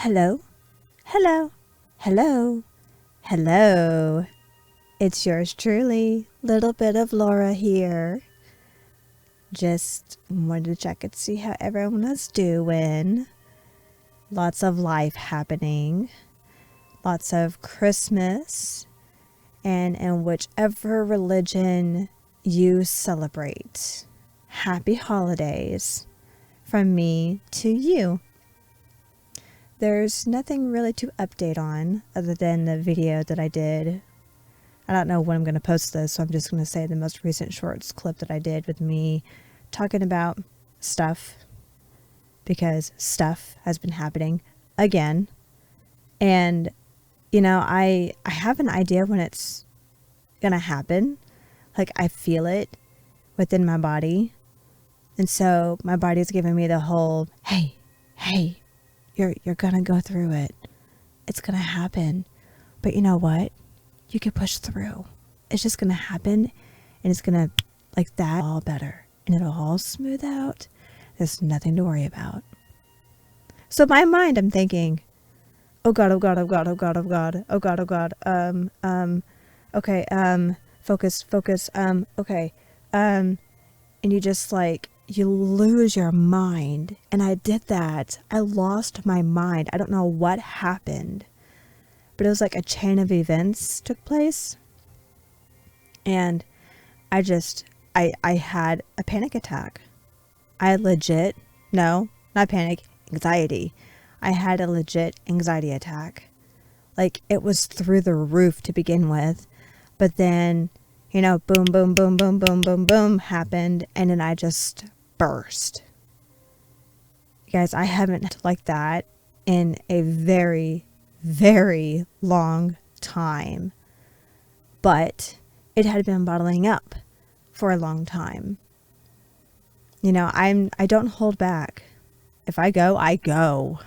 Hello, hello, hello, hello. It's yours truly, little bit of Laura here. Just wanted to check and see how everyone was doing. Lots of life happening, lots of Christmas, and in whichever religion you celebrate. Happy holidays from me to you. There's nothing really to update on other than the video that I did. I don't know when I'm going to post this, so I'm just going to say the most recent shorts clip that I did with me talking about stuff, because stuff has been happening again. And, I have an idea when it's going to happen. Like, I feel it within my body. And so my body's giving me the whole, hey, you're gonna go through it. It's gonna happen. But you know what? You can push through. It's just gonna happen, and it's gonna, like that, all better. And it'll all smooth out. There's nothing to worry about. So in my mind, I'm thinking, oh God, oh God, oh God, oh God, oh God, oh God, oh God, okay, focus, okay, and you just you lose your mind. And I did that. I lost my mind. I don't know what happened, but it was like a chain of events took place. And I had a panic attack. No, not panic, anxiety. I had a legit anxiety attack. Like, it was through the roof to begin with. But then, boom, boom, boom, boom, boom, boom, boom happened. And then I just burst. Guys, I haven't like that in a very, very long time. But it had been bottling up for a long time. I don't hold back. If I go, I go.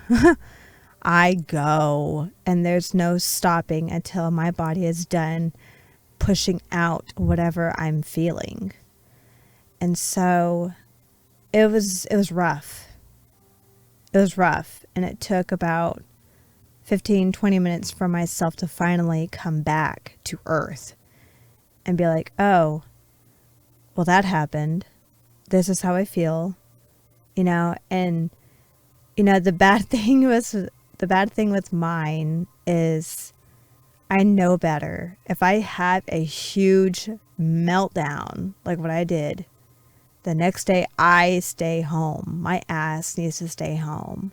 I go. And there's no stopping until my body is done pushing out whatever I'm feeling. And so it was rough. It was rough. And it took about 15-20 minutes for myself to finally come back to earth and be like, oh, well, that happened. This is how I feel. And the bad thing with mine is I know better. If I have a huge meltdown like what I did, the next day I stay home. My ass needs to stay home.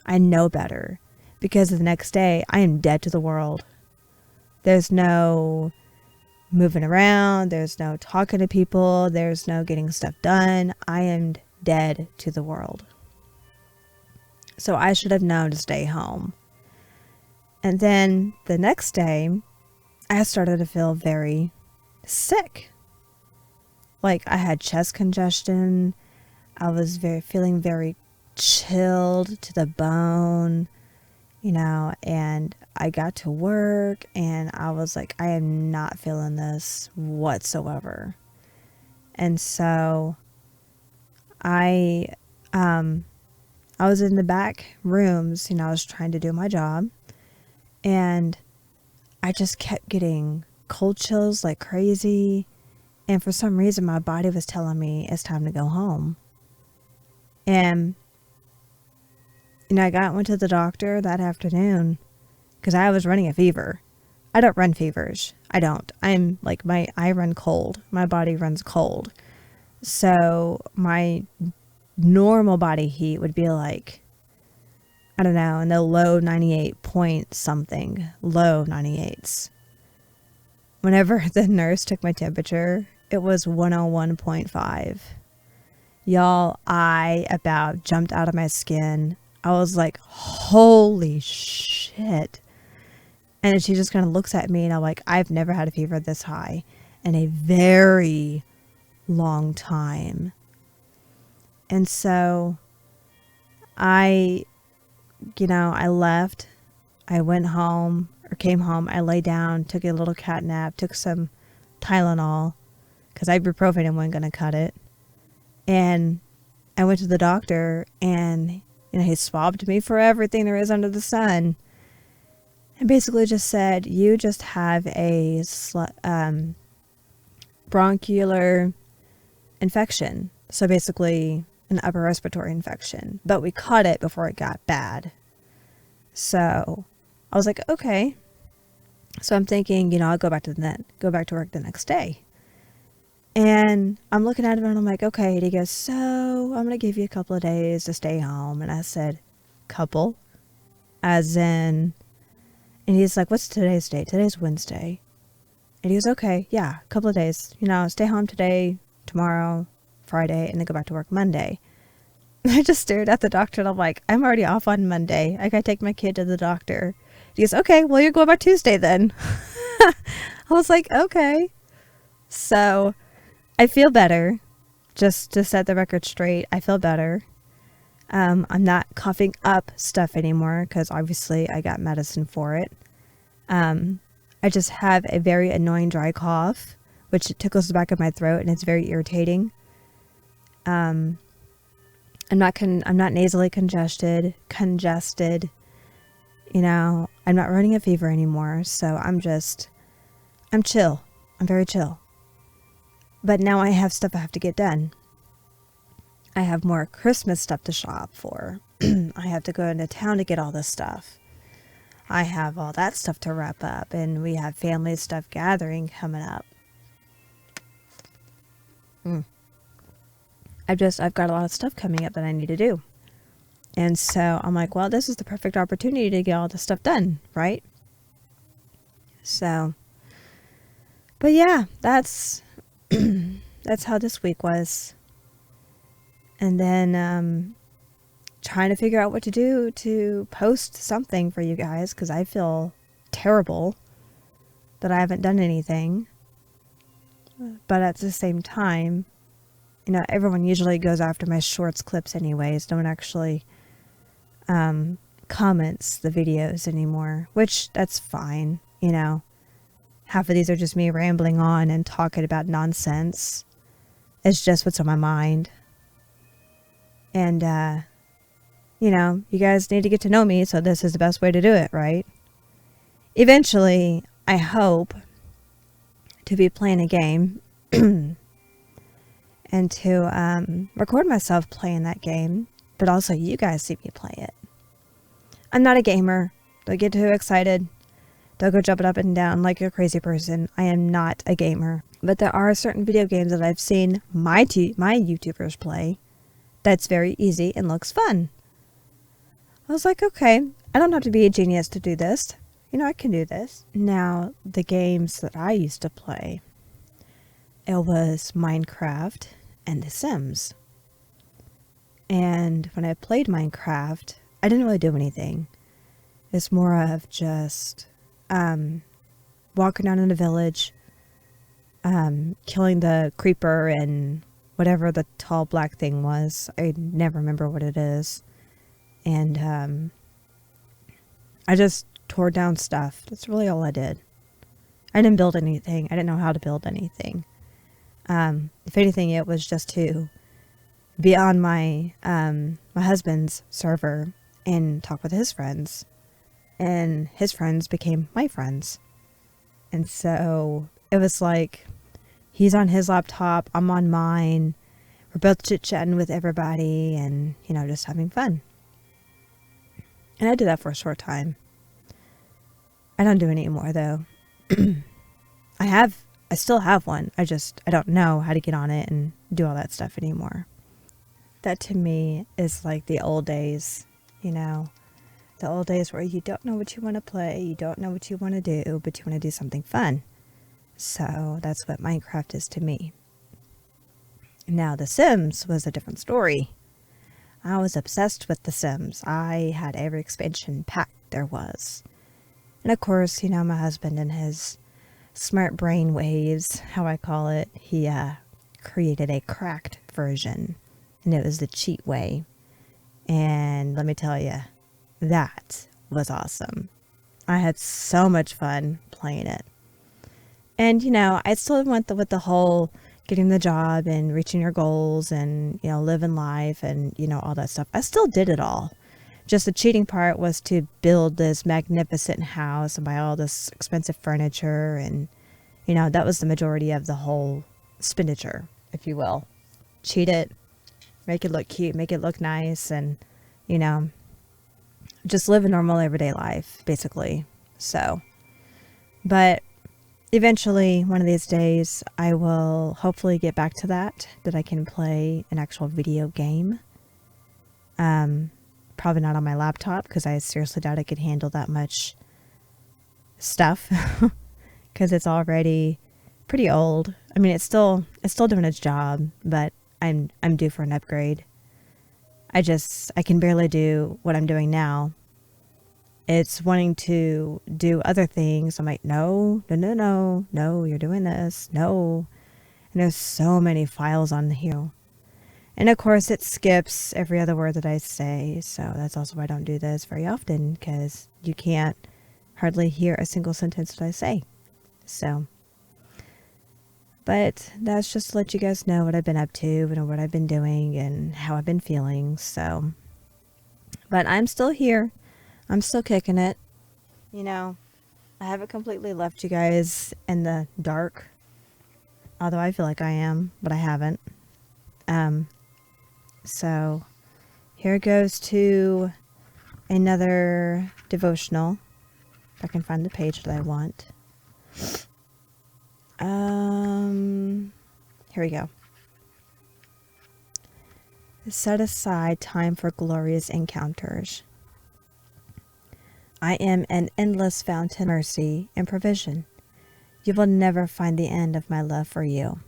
I know better, because the next day I am dead to the world. There's no moving around. There's no talking to people. There's no getting stuff done. I am dead to the world. So I should have known to stay home. And then the next day, I started to feel very sick. Like, I had chest congestion. I was feeling very chilled to the bone, and I got to work and I was like, I am not feeling this whatsoever. And so I was in the back rooms, I was trying to do my job, and I just kept getting cold chills like crazy. And for some reason, my body was telling me it's time to go home. And, I went to the doctor that afternoon because I was running a fever. I don't run fevers. I don't. I run cold. My body runs cold. So my normal body heat would be like, I don't know, in the low 98 point something, low 98s. Whenever the nurse took my temperature, it was 101.5. Y'all, I about jumped out of my skin. I was like, holy shit. And she just kind of looks at me, and I'm like, I've never had a fever this high in a very long time. And so I left. I went home, or came home. I lay down, took a little cat nap, took some Tylenol, because ibuprofen wasn't going to cut it. And I went to the doctor, and He swabbed me for everything there is under the sun. And basically just said, you just have a bronchial infection. So basically an upper respiratory infection. But we caught it before it got bad. So I was like, okay. So I'm thinking, I'll go back to work the next day. And I'm looking at him and I'm like, okay. And he goes, so I'm going to give you a couple of days to stay home. And I said, couple? As in, and he's like, what's today's date? Today's Wednesday. And he goes, okay, yeah, a couple of days. Stay home today, tomorrow, Friday, and then go back to work Monday. And I just stared at the doctor and I'm like, I'm already off on Monday. I gotta take my kid to the doctor. He goes, okay, well, you're going by Tuesday then. I was like, okay. So I feel better. Just to set the record straight, I feel better. I'm not coughing up stuff anymore because obviously I got medicine for it. I just have a very annoying dry cough, which tickles the back of my throat and it's very irritating. I'm not nasally congested. I'm not running a fever anymore. So I'm chill. I'm very chill. But now I have stuff I have to get done. I have more Christmas stuff to shop for. I have to go into town to get all this stuff. I have all that stuff to wrap up, and we have family stuff gathering coming up. I've got a lot of stuff coming up that I need to do. And so I'm like, well, this is the perfect opportunity to get all this stuff done, right? So, but yeah, that's how this week was. And then trying to figure out what to do to post something for you guys, because I feel terrible that I haven't done anything. But at the same time, everyone usually goes after my shorts clips anyways. No one actually comments the videos anymore, which that's fine. Half of these are just me rambling on and talking about nonsense. It's just what's on my mind. And, you guys need to get to know me, so this is the best way to do it, right? Eventually, I hope to be playing a game and to record myself playing that game, but also you guys see me play it. I'm not a gamer. Don't get too excited. Don't go jumping up and down like you're a crazy person. I am not a gamer. But there are certain video games that I've seen my YouTubers play that's very easy and looks fun. I was like, okay, I don't have to be a genius to do this. I can do this. Now, the games that I used to play, it was Minecraft and The Sims. And when I played Minecraft, I didn't really do anything. It's more of just walking down in the village, killing the creeper and whatever the tall black thing was. I never remember what it is. And I just tore down stuff. That's really all I did. I didn't build anything. I didn't know how to build anything. If anything, it was just to be on my husband's server and talk with his friends. And his friends became my friends. And so it was like, he's on his laptop, I'm on mine. We're both chit-chatting with everybody and, just having fun. And I did that for a short time. I don't do it anymore, though. I still have one. I don't know how to get on it and do all that stuff anymore. That to me is like the old days, the old days where you don't know what you want to play, you don't know what you want to do, but you want to do something fun. So that's what Minecraft is to me. Now, The Sims was a different story. I was obsessed with The Sims. I had every expansion pack there was. And of course, my husband and his smart brain waves, how I call it, he created a cracked version. And it was the cheat way. And let me tell you, that was awesome. I had so much fun playing it. And, I still went with the whole getting the job and reaching your goals and, living life and, all that stuff. I still did it all. Just the cheating part was to build this magnificent house and buy all this expensive furniture. And, you know, that was the majority of the whole expenditure, if you will. Cheat it, make it look cute, make it look nice, and, you know, just live a normal everyday life, basically. So, but eventually, one of these days, I will hopefully get back to that I can play an actual video game. Probably not on my laptop, because I seriously doubt I could handle that much stuff, because it's already pretty old. I mean, it's still doing its job, but I'm due for an upgrade. I can barely do what I'm doing now. It's wanting to do other things. I'm like, no, you're doing this. No. And there's so many files on here. And of course, it skips every other word that I say. So that's also why I don't do this very often, because you can't hardly hear a single sentence that I say. So, but that's just to let you guys know what I've been up to and what I've been doing and how I've been feeling. So, but I'm still here. I'm still kicking it. You know, I haven't completely left you guys in the dark, although I feel like I am, but I haven't. So here goes to another devotional. If I can find the page that I want. Here we go. Set aside time for glorious encounters. I am an endless fountain of mercy and provision. You will never find the end of my love for you.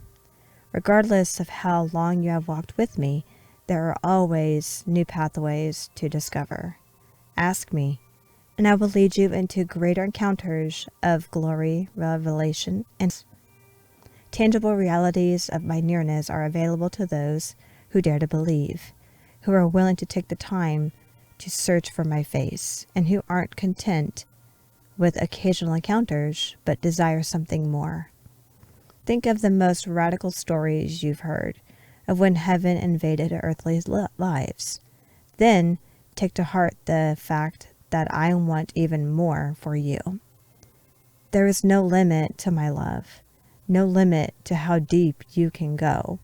Regardless of how long you have walked with me, there are always new pathways to discover. Ask me, and I will lead you into greater encounters of glory, revelation, and tangible realities of my nearness are available to those who dare to believe, who are willing to take the time to search for my face, and who aren't content with occasional encounters, but desire something more. Think of the most radical stories you've heard of when heaven invaded earthly lives. Then take to heart the fact that I want even more for you. There is no limit to my love, no limit to how deep you can go.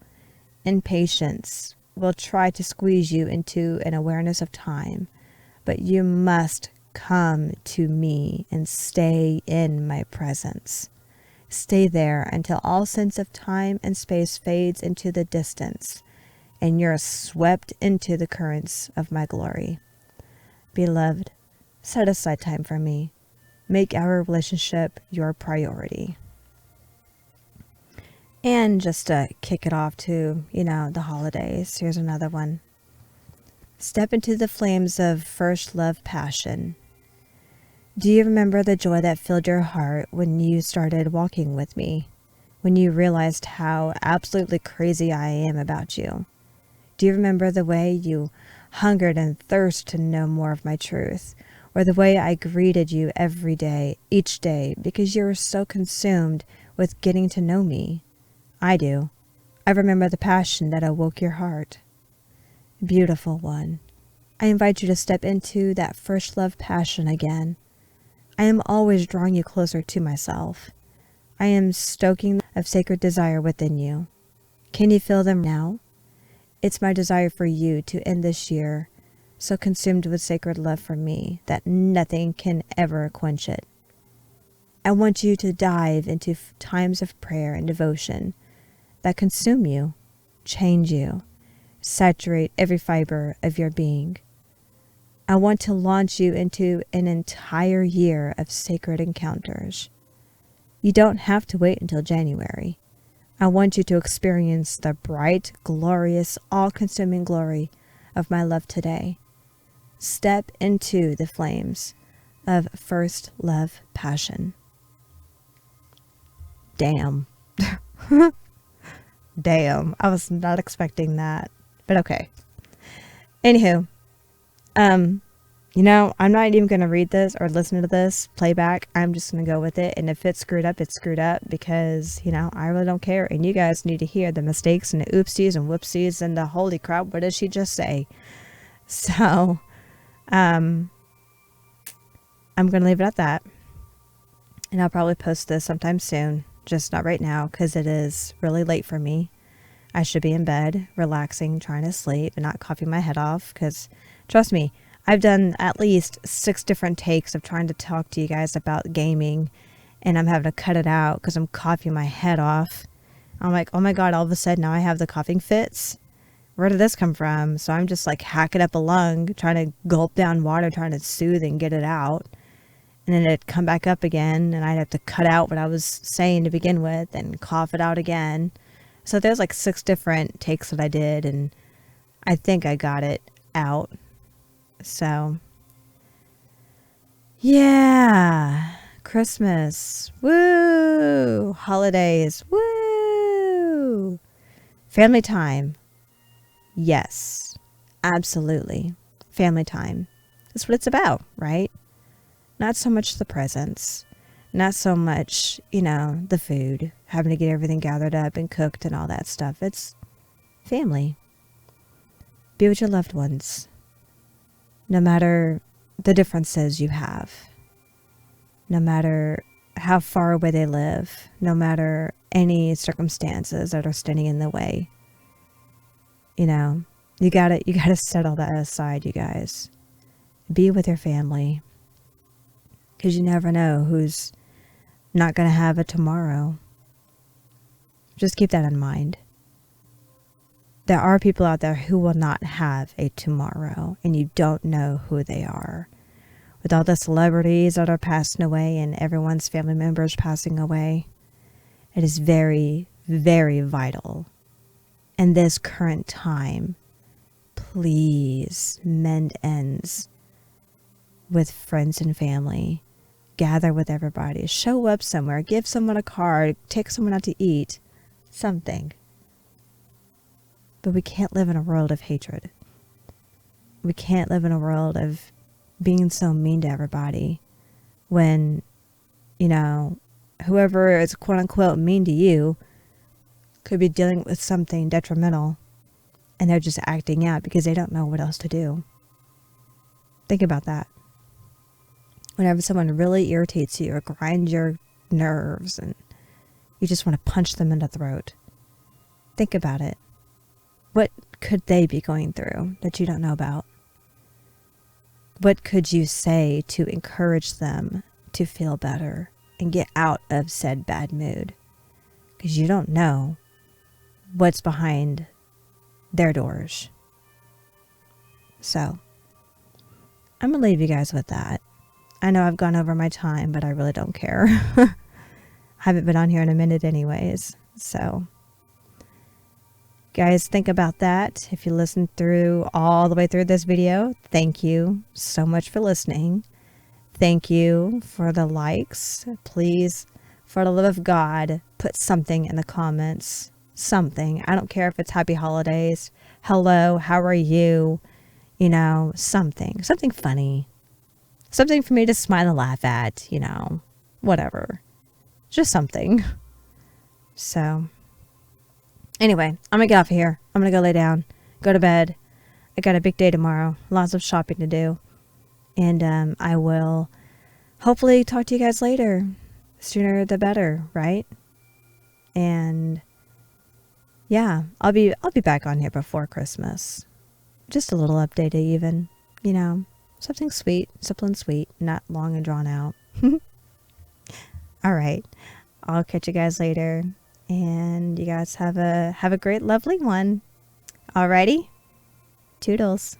Impatience will try to squeeze you into an awareness of time, but you must come to me and stay in my presence. Stay there until all sense of time and space fades into the distance, and you're swept into the currents of my glory. Beloved, set aside time for me. Make our relationship your priority. And just to kick it off to, the holidays, here's another one. Step into the flames of first love passion. Do you remember the joy that filled your heart when you started walking with me? When you realized how absolutely crazy I am about you? Do you remember the way you hungered and thirsted to know more of my truth? Or the way I greeted you every day, each day, because you were so consumed with getting to know me? I do. I remember the passion that awoke your heart. Beautiful one, I invite you to step into that first love passion again. I am always drawing you closer to myself. I am stoking of sacred desire within you. Can you feel them now? It's my desire for you to end this year so consumed with sacred love for me that nothing can ever quench it. I want you to dive into times of prayer and devotion that consume you, change you, saturate every fiber of your being. I want to launch you into an entire year of sacred encounters. You don't have to wait until January. I want you to experience the bright, glorious, all-consuming glory of my love today. Step into the flames of first love passion. Damn. Damn. I was not expecting that. But okay. Anywho. I'm not even going to read this or listen to this playback. I'm just going to go with it. And if it's screwed up, it's screwed up because, I really don't care. And you guys need to hear the mistakes and the oopsies and whoopsies and the holy crap. What did she just say? So, I'm going to leave it at that. And I'll probably post this sometime soon, just not right now because it is really late for me. I should be in bed, relaxing, trying to sleep, and not coughing my head off because, trust me, I've done at least 6 different takes of trying to talk to you guys about gaming, and I'm having to cut it out because I'm coughing my head off. I'm like, oh my God, all of a sudden now I have the coughing fits. Where did this come from? So I'm just like hacking up a lung, trying to gulp down water, trying to soothe and get it out. And then it'd come back up again, and I'd have to cut out what I was saying to begin with and cough it out again. So there's like 6 different takes that I did, and I think I got it out. So, yeah. Christmas. Woo! Holidays. Woo! Family time. Yes. Absolutely. Family time. That's what it's about, right? Not so much the presents. Not so much, the food, having to get everything gathered up and cooked and all that stuff. It's family. Be with your loved ones. No matter the differences you have. No matter how far away they live. No matter any circumstances that are standing in the way. You gotta set all that aside, you guys. Be with your family. Because you never know who's not going to have a tomorrow. Just keep that in mind. There are people out there who will not have a tomorrow, and you don't know who they are. With all the celebrities that are passing away and everyone's family members passing away, it is very, very vital. In this current time, please mend ends with friends and family. Gather with everybody, show up somewhere, give someone a card, take someone out to eat, something. But we can't live in a world of hatred. We can't live in a world of being so mean to everybody when, whoever is quote unquote mean to you could be dealing with something detrimental and they're just acting out because they don't know what else to do. Think about that. Whenever someone really irritates you or grinds your nerves and you just want to punch them in the throat, think about it. What could they be going through that you don't know about? What could you say to encourage them to feel better and get out of said bad mood? Because you don't know what's behind their doors. So, I'm going to leave you guys with that. I know I've gone over my time, but I really don't care. I haven't been on here in a minute anyways. So, guys, think about that. If you listened through all the way through this video, thank you so much for listening. Thank you for the likes. Please, for the love of God, put something in the comments. Something. I don't care if it's happy holidays. Hello, how are you? Something. Something funny. Something for me to smile and laugh at, whatever. Just something. So, anyway, I'm going to get off of here. I'm going to go lay down, go to bed. I got a big day tomorrow. Lots of shopping to do. And I will hopefully talk to you guys later. Sooner the better, right? And yeah, I'll be back on here before Christmas. Just a little update even, something sweet, simple and sweet, not long and drawn out. All right. I'll catch you guys later, and you guys have a great, lovely one. Alrighty. Toodles.